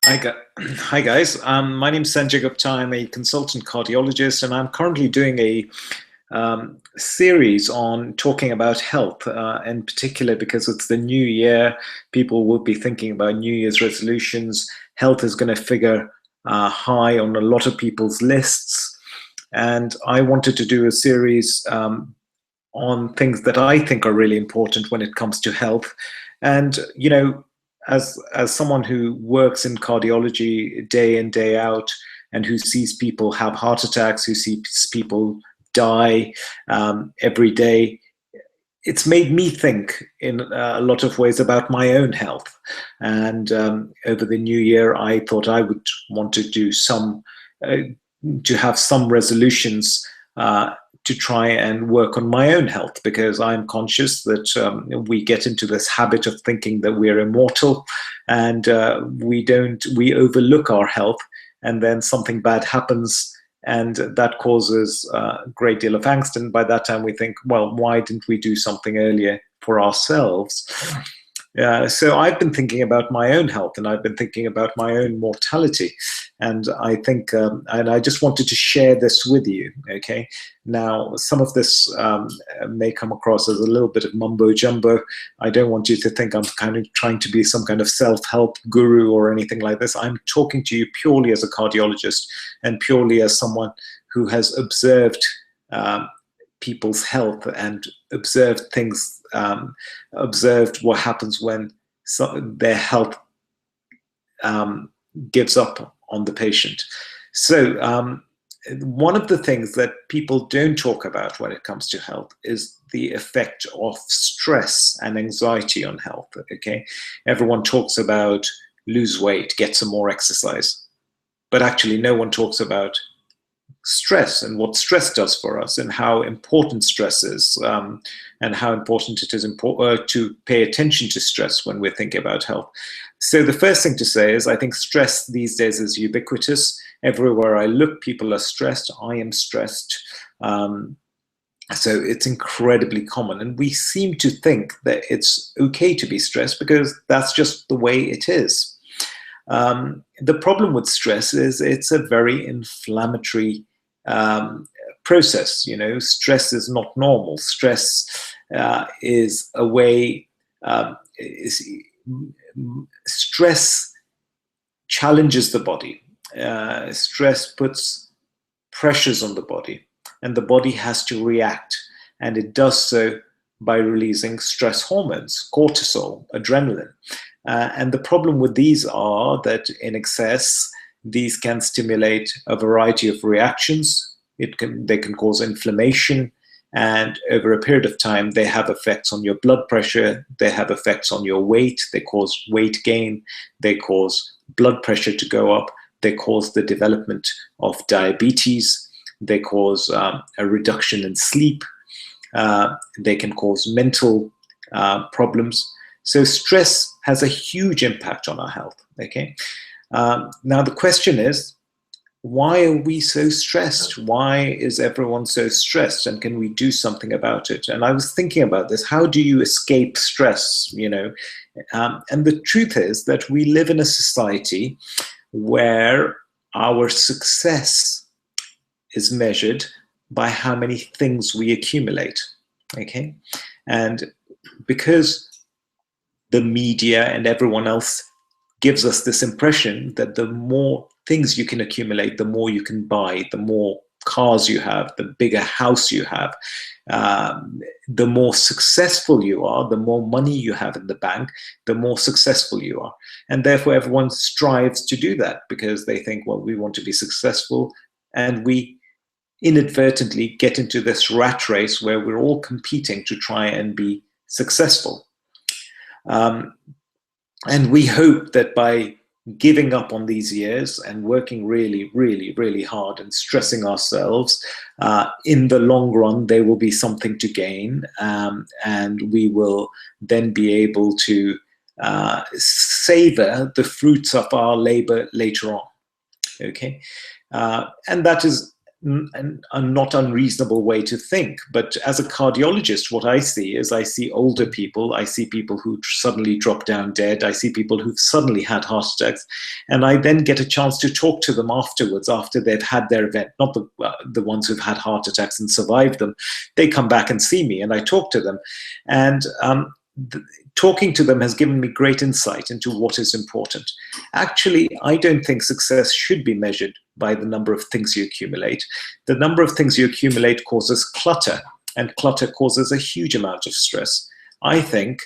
Hi guys. My name's Sanjay Gupta. I'm a consultant cardiologist, and I'm currently doing a series on talking about health, in particular because it's the new year. People will be thinking about New Year's resolutions. Health is going to figure high on a lot of people's lists, and I wanted to do a series on things that I think are really important when it comes to health. And as someone who works in cardiology day in day out, and who sees people have heart attacks, who sees people die every day, it's made me think in a lot of ways about my own health. And over the new year, I thought I would want to do uh, to have some resolutions to try and work on my own health, because I'm conscious that we get into this habit of thinking that we're immortal, and we overlook our health, and then something bad happens, and that causes a great deal of angst. And by that time, we think, well, why didn't we do something earlier for ourselves? So I've been thinking about my own health, and I've been thinking about my own mortality, and I think, and I just wanted to share this with you. Okay, now some of this may come across as a little bit of mumbo jumbo. I don't want you to think I'm kind of trying to be some kind of self-help guru or anything like this. I'm talking to you purely as a cardiologist, and purely as someone who has observed people's health, and observed things, observed what happens when their health gives up on the patient. So one of the things that people don't talk about when it comes to health is the effect of stress and anxiety on health. Okay, everyone talks about lose weight, get some more exercise, but actually no one talks about stress and what stress does for us, and how important stress is, and how important it is to pay attention to stress when we're thinking about health. So the first thing to say is, I think stress these days is ubiquitous. Everywhere I look, people are stressed. I am stressed. So it's incredibly common, and we seem to think that it's okay to be stressed because that's just the way it is. The problem with stress is it's a very inflammatory process. Stress is not normal. Stress is a way. Stress challenges the body. Stress puts pressures on the body, and the body has to react, and it does so by releasing stress hormones, cortisol, adrenaline. And the problem with these are that in excess, these can stimulate a variety of reactions. They can cause inflammation, and over a period of time, they have effects on your blood pressure. They have effects on your weight. They cause weight gain. They cause blood pressure to go up. They cause the development of diabetes. They cause a reduction in sleep. They can cause mental problems. So stress has a huge impact on our health. Okay. Now the question is, why are we so stressed? Why is everyone so stressed? And can we do something about it? And I was thinking about this. How do you escape stress? And the truth is that we live in a society where our success is measured by how many things we accumulate. Okay, and because the media and everyone else gives us this impression that the more things you can accumulate, the more you can buy, the more cars you have, the bigger house you have, the more successful you are, the more money you have in the bank, the more successful you are. And therefore everyone strives to do that, because they think, well, we want to be successful, and we inadvertently get into this rat race where we're all competing to try and be successful. And we hope that by giving up on these years and working really, really, really hard and stressing ourselves, in the long run, there will be something to gain, and we will then be able to savor the fruits of our labor later on. Okay, and that is a not unreasonable way to think. But as a cardiologist, what I see is I see older people, I see people who suddenly drop down dead, I see people who've suddenly had heart attacks, and I then get a chance to talk to them afterwards, after they've had their event, not the ones who've had heart attacks and survived them. They come back and see me, and I talk to them. And talking to them has given me great insight into what is important. Actually, I don't think success should be measured by the number of things you accumulate. The number of things you accumulate causes clutter, and clutter causes a huge amount of stress. I think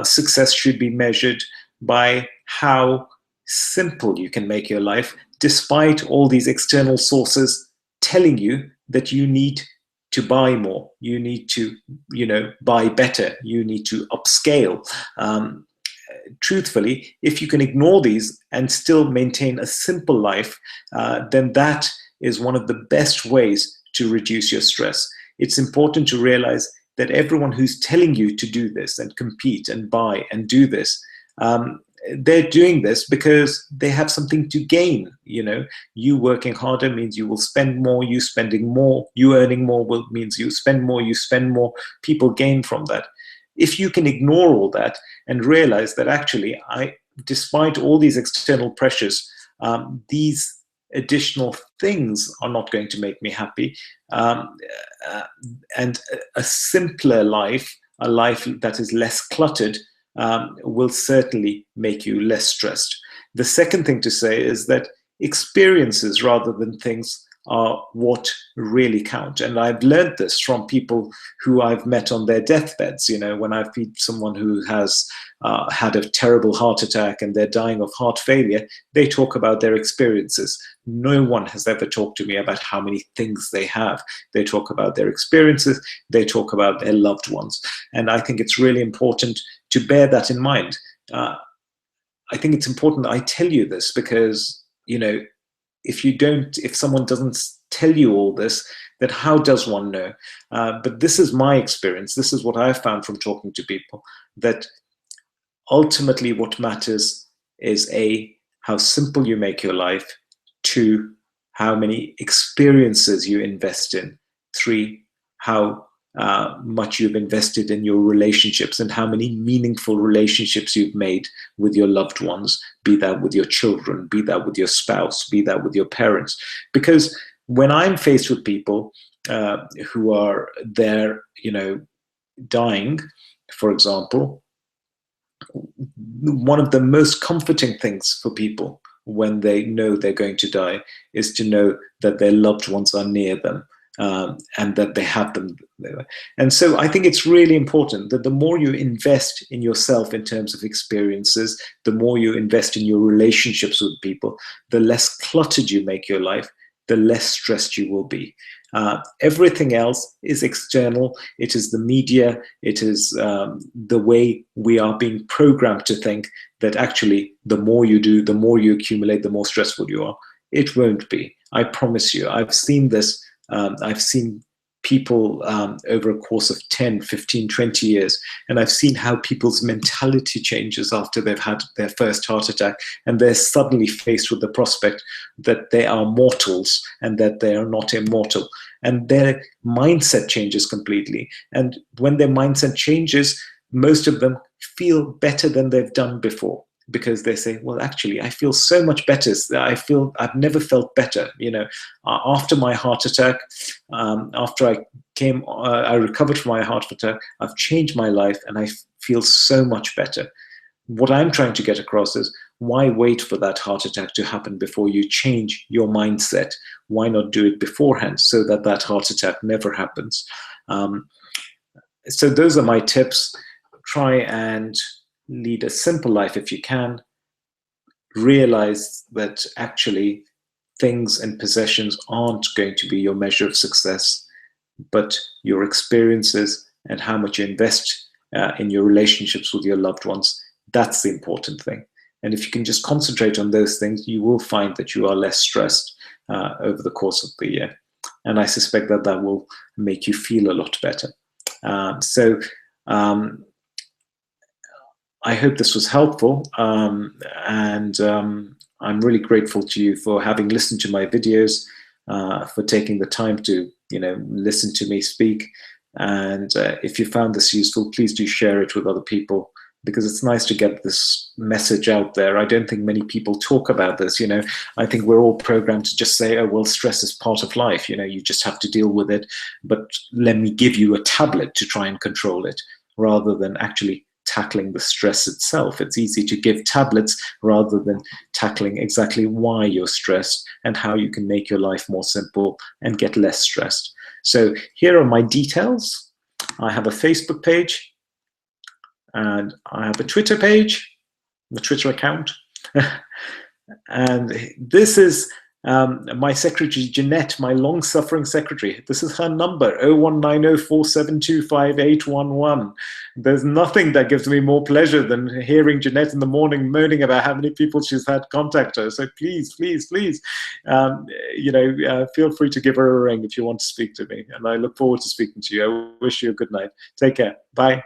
success should be measured by how simple you can make your life, despite all these external sources telling you that you need to buy more, you need to, buy better, you need to upscale. Truthfully, if you can ignore these and still maintain a simple life, then that is one of the best ways to reduce your stress. It's important to realize that everyone who's telling you to do this and compete and buy and do this, they're doing this because they have something to gain. You working harder means you will spend more. You spending more, you earning more means you spend more. You spend more. People gain from that. If you can ignore all that and realize that actually, despite all these external pressures, these additional things are not going to make me happy, and a simpler life, a life that is less cluttered, will certainly make you less stressed. The second thing to say is that experiences rather than things are what really count. And I've learned this from people who I've met on their deathbeds. When I've met someone who has had a terrible heart attack and they're dying of heart failure, they talk about their experiences. No one has ever talked to me about how many things they have. They talk about their experiences, they talk about their loved ones. And I think it's really important to bear that in mind. I think it's important that I tell you this because, if someone doesn't tell you all this, then how does one know? But this is my experience. This is what I've found from talking to people, that ultimately what matters is how simple you make your life, 2, how many experiences you invest in, 3, how much you've invested in your relationships and how many meaningful relationships you've made with your loved ones, be that with your children, be that with your spouse, be that with your parents. Because when I'm faced with people who are there, dying, for example, one of the most comforting things for people when they know they're going to die is to know that their loved ones are near them. And that they have them. And so I think it's really important that the more you invest in yourself in terms of experiences, the more you invest in your relationships with people, the less cluttered you make your life, the less stressed you will be. Everything else is external. It is the media. It is the way we are being programmed to think that actually the more you do, the more you accumulate, the more stressful you are. It won't be. I promise you. I've seen this. I've seen people over a course of 10, 15, 20 years, and I've seen how people's mentality changes after they've had their first heart attack, and they're suddenly faced with the prospect that they are mortals and that they are not immortal. And their mindset changes completely. And when their mindset changes, most of them feel better than they've done before. Because they say, well, actually, I feel so much better. I've never felt better. After my heart attack, after I recovered from my heart attack, I've changed my life and I feel so much better. What I'm trying to get across is, why wait for that heart attack to happen before you change your mindset? Why not do it beforehand so that that heart attack never happens? So those are my tips. Try and lead a simple life if you can. Realize that actually things and possessions aren't going to be your measure of success, but your experiences and how much you invest in your relationships with your loved ones. That's the important thing. And if you can just concentrate on those things, you will find that you are less stressed over the course of the year. And I suspect that that will make you feel a lot better. I hope this was helpful, and I'm really grateful to you for having listened to my videos. for taking the time to, listen to me speak. And if you found this useful, please do share it with other people, because it's nice to get this message out there. I don't think many people talk about this. I think we're all programmed to just say, oh, well, stress is part of life. You just have to deal with it. But let me give you a tablet to try and control it, rather than actually tackling the stress itself. It's easy to give tablets rather than tackling exactly why you're stressed and how you can make your life more simple and get less stressed. So here are my details. I have a Facebook page, and I have a Twitter page, the Twitter account. And this is my secretary, Jeanette, my long-suffering secretary. This is her number, 01904725811. There's nothing that gives me more pleasure than hearing Jeanette in the morning moaning about how many people she's had contact her. So please, please, please, feel free to give her a ring if you want to speak to me. And I look forward to speaking to you. I wish you a good night. Take care. Bye.